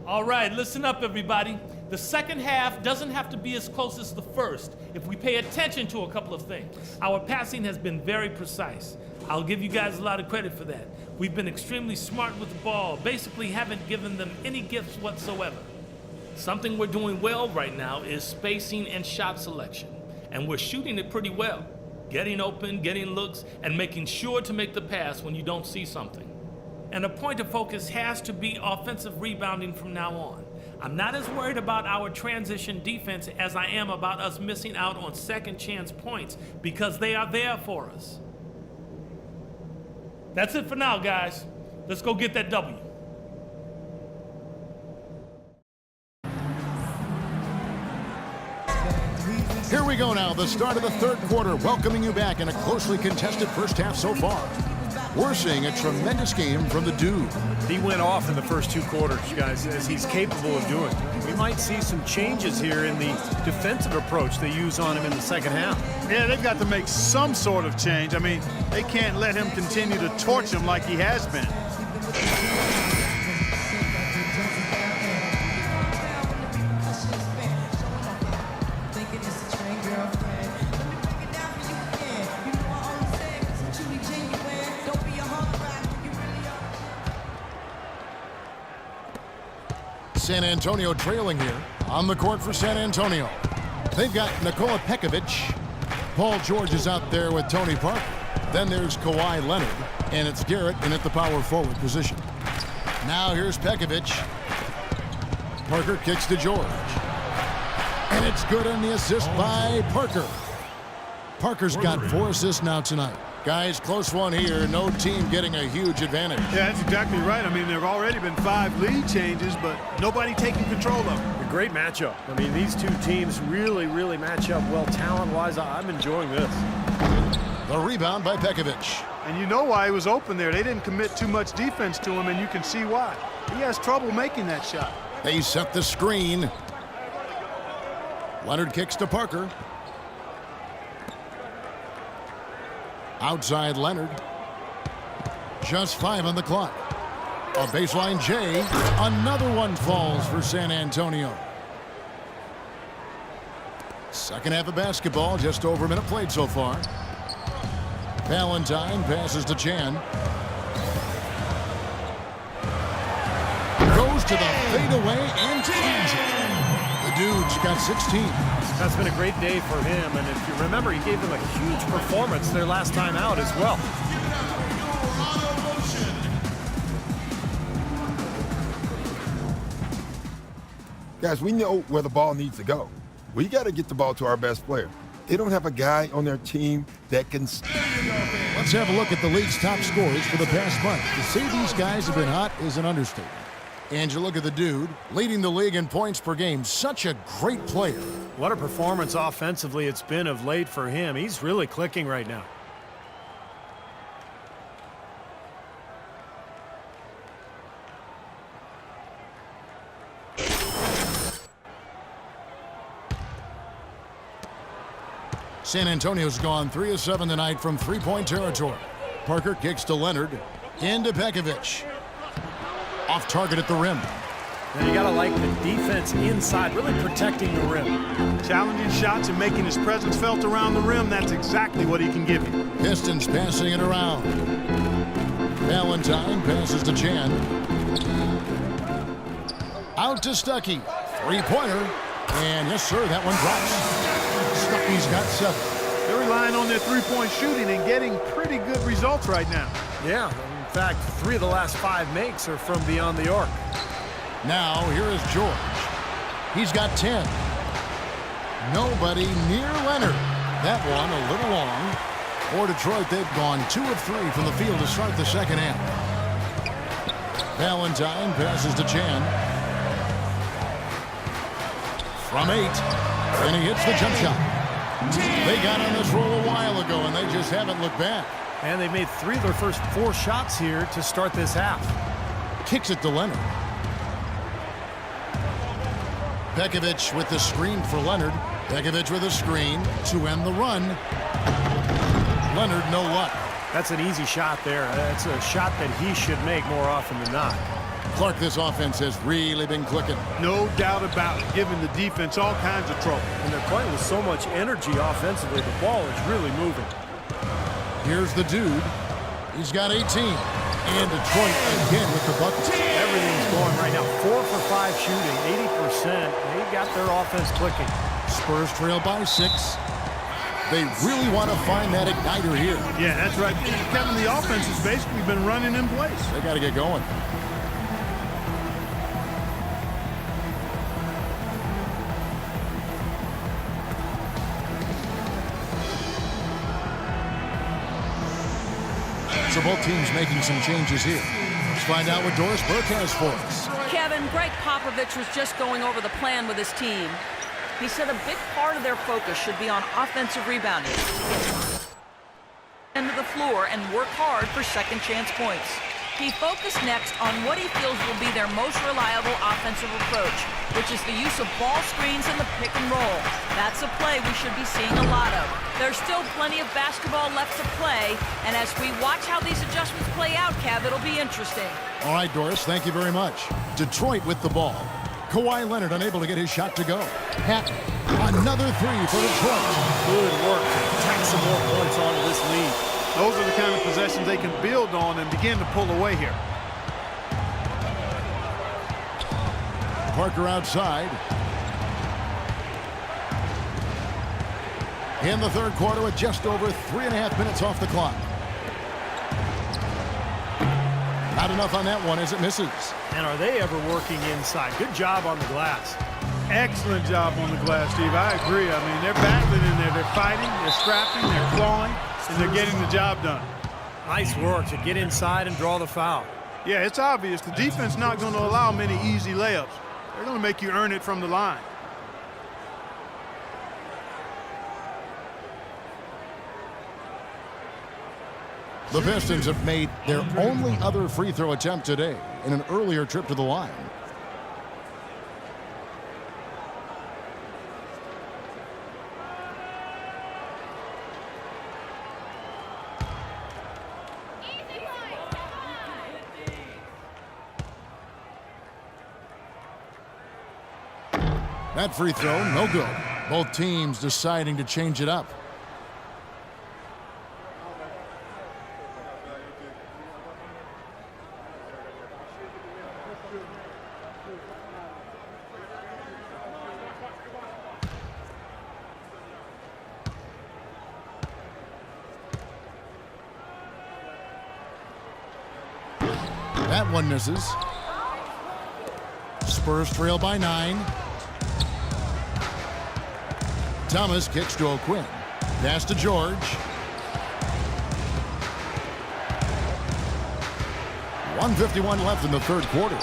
All right, listen up, everybody. The second half doesn't have to be as close as the first if we pay attention to a couple of things. Our passing has been very precise. I'll give you guys a lot of credit for that. We've been extremely smart with the ball, basically haven't given them any gifts whatsoever. Something we're doing well right now is spacing and shot selection, and we're shooting it pretty well. Getting open, getting looks, and making sure to make the pass when you don't see something. And a point of focus has to be offensive rebounding from now on. I'm not as worried about our transition defense as I am about us missing out on second chance points because they are there for us. That's it for now, guys. Let's go get that W. Here we go now, the start of the third quarter, welcoming you back in a closely contested first half so far. We're seeing a tremendous game from the dude. He went off in the first two quarters, guys, as he's capable of doing. We might see some changes here in the defensive approach they use on him in the second half. Yeah, they've got to make some sort of change. I mean, they can't let him continue to torch him like he has been. San Antonio trailing here on the court for San Antonio. They've got Nikola Pekovic. Paul George is out there with Tony Parker. Then there's Kawhi Leonard, and it's Garrett in at the power forward position. Now here's Pekovic. Parker kicks to George. And it's good on the assist by Parker. Parker's got 4 assists now tonight. Guys, close one here. No team getting a huge advantage. Yeah, that's exactly right. I mean, there have already been 5 lead changes, but nobody taking control of them. A great matchup. I mean, these two teams really match up well talent-wise. I'm enjoying this. The rebound by Pekovic. And you know why he was open there. They didn't commit too much defense to him, and you can see why. He has trouble making that shot. They set the screen. Leonard kicks to Parker. Outside Leonard. Just 5 on the clock. A baseline J. Another one falls for San Antonio. Second half of basketball, just over a minute played so far. Valentine passes to Chan. Goes to the fadeaway and ties it. The dude's got 16. That's been a great day for him, and if you remember, he gave them a huge performance their last time out as well. Guys, we know where the ball needs to go. We got to get the ball to our best player. They don't have a guy on their team that can... Let's have a look at the league's top scorers for the past month. To say these guys have been hot is an understatement. And you look at the dude, leading the league in points per game. Such a great player. What a performance offensively it's been of late for him. He's really clicking right now. San Antonio's gone 3 of 7 tonight from three-point territory. Parker kicks to Leonard. Into Pekovic. Off target at the rim. Now you gotta like the defense inside, really protecting the rim. Challenging shots and making his presence felt around the rim, that's exactly what he can give you. Pistons passing it around. Valentine passes to Chan. Out to Stuckey. Three-pointer. And yes, sir, that one drops. Stuckey's got 7. They're relying on their three-point shooting and getting pretty good results right now. Yeah, in fact, 3 of the last 5 makes are from beyond the arc. Now, here is George. He's got 10. Nobody near Leonard. That one a little long. For Detroit, they've gone 2 of 3 from the field to start the second half. Valentine passes to Chan. From 8. And he hits the jump shot. They got on this roll a while ago, and they just haven't looked back. And they've made 3 of their first 4 shots here to start this half. Kicks it to Leonard. Pekovic with the screen for Leonard. Pekovic with a screen to end the run. Leonard, no luck. That's an easy shot there. That's a shot that he should make more often than not. Clark, this offense has really been clicking. No doubt about it, giving the defense all kinds of trouble. And they're playing with so much energy offensively. The ball is really moving. Here's the dude. He's got 18. And Detroit again with the buckets. Everything's going right now. 4 for 5 shooting, 80%. They got their offense clicking. Spurs trail by 6. They really want to find that igniter here. Yeah, that's right. Kevin, the offense has basically been running in place. They got to get going. So both teams making some changes here. Let's find out what Doris Burke has for us. Kevin, Greg Popovich was just going over the plan with his team. He said a big part of their focus should be on offensive rebounding. End of the floor and work hard for second chance points. He focused next on what he feels will be their most reliable offensive approach, which is the use of ball screens and the pick and roll. That's a play we should be seeing a lot of. There's still plenty of basketball left to play, and as we watch how these adjustments play out, Kev, it'll be interesting. All right, Doris, thank you very much. Detroit with the ball. Kawhi Leonard unable to get his shot to go. Hatton, another three for Detroit. Good work to tack some more points onto this lead. Those are the kind of possessions they can build on and begin to pull away here. Parker outside. In the third quarter with just over 3.5 minutes off the clock. Not enough on that one as it misses. And are they ever working inside? Good job on the glass. Excellent job on the glass, Steve. I agree. I mean, they're battling in there. They're fighting, they're scrapping, they're clawing, and they're getting the job done. Nice work to get inside and draw the foul. Yeah, it's obvious. The defense not going to allow many easy layups. They're going to make you earn it from the line. The Pistons have made their only other free throw attempt today in an earlier trip to the line. That free throw, no good. Both teams deciding to change it up. That one misses. Spurs trail by 9. Thomas kicks to O'Quinn. Pass to George. .151 left in the third quarter.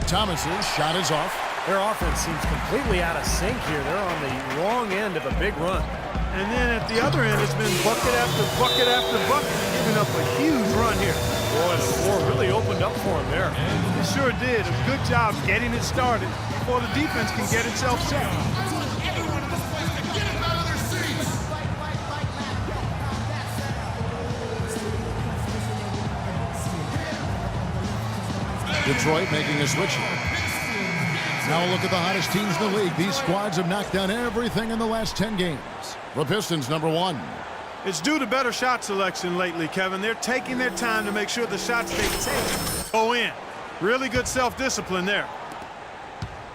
Thomas's shot is off. Their offense seems completely out of sync here. They're on the wrong end of a big run. And then at the other end, it's been bucket after bucket after bucket, giving up a huge run here. Boy, the floor really opened up for him there. It sure did. A good job getting it started before the defense can get itself set. Detroit making a switch. Now a look at the hottest teams in the league. These squads have knocked down everything in the last 10 games. The Pistons, number 1. It's due to better shot selection lately, Kevin. They're taking their time to make sure the shots they take go in. Really good self-discipline there.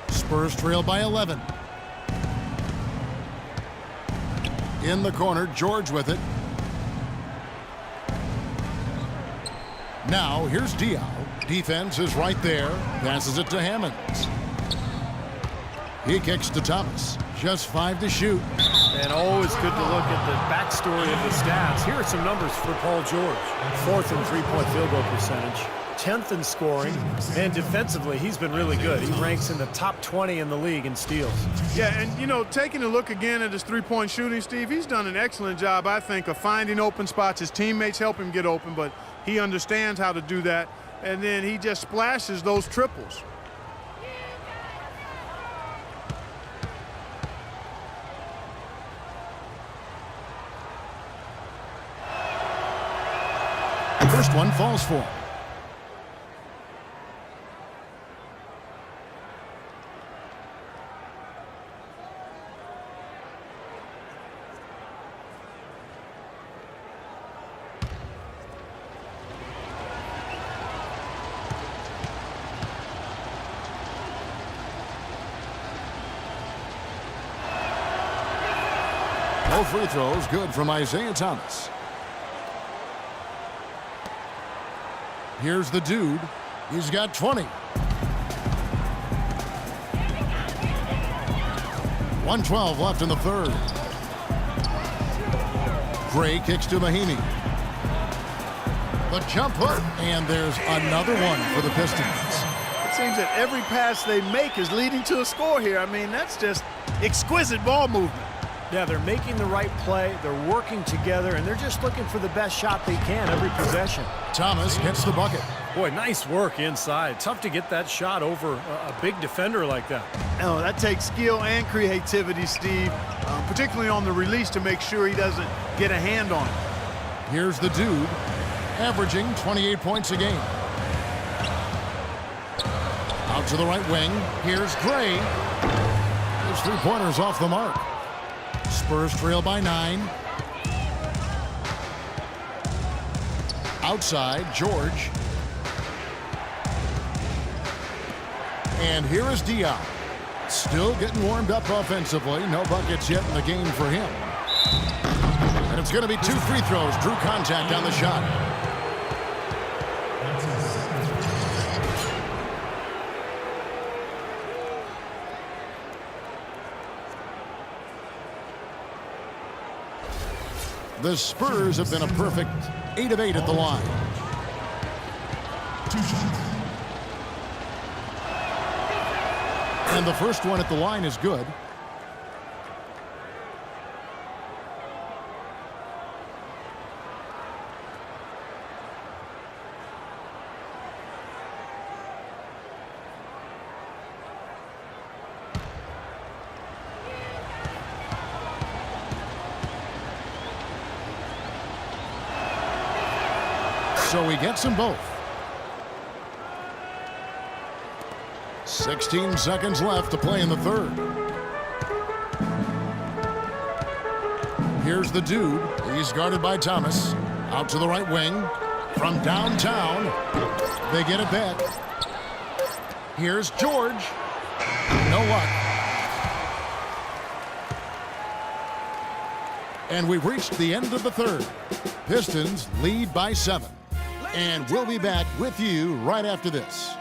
Spurs trail by 11. In the corner, George with it. Now, here's Diaw. Defense is right there. Passes it to Hammonds. He kicks to Thomas. Just 5 to shoot. And always good to look at the backstory of the stats. Here are some numbers for Paul George. 4th in three-point field goal percentage. 10th in scoring. And defensively, he's been really good. He ranks in the top 20 in the league in steals. Yeah, and, you know, taking a look again at his three-point shooting, Steve, he's done an excellent job, I think, of finding open spots. His teammates help him get open, but he understands how to do that. And then he just splashes those triples. First one falls for him. Both free throws good from Isaiah Thomas. Here's the dude. He's got 20. 1:12 left in the third. Gray kicks to Mahinmi. The jumper, and there's another one for the Pistons. It seems that every pass they make is leading to a score here. I mean, that's just exquisite ball movement. Yeah, they're making the right play, they're working together, and they're just looking for the best shot they can every possession. Thomas gets the bucket. Boy, nice work inside. Tough to get that shot over a big defender like that. Oh, that takes skill and creativity, Steve, particularly on the release to make sure he doesn't get a hand on it. Here's the dude, averaging 28 points a game. Out to the right wing. Here's Gray. His three-pointers off the mark. Spurs trail by 9. Outside, George. And here is Diop. Still getting warmed up offensively. No buckets yet in the game for him. And it's going to be 2 free throws. Drew contact on the shot. The Spurs have been a perfect 8 of 8 at the line. And the first one at the line is good. So he gets them both. 16 seconds left to play in the third. Here's the dude. He's guarded by Thomas. Out to the right wing. From downtown. They get it back. Here's George. No luck. And we've reached the end of the third. Pistons lead by 7. And we'll be back with you right after this.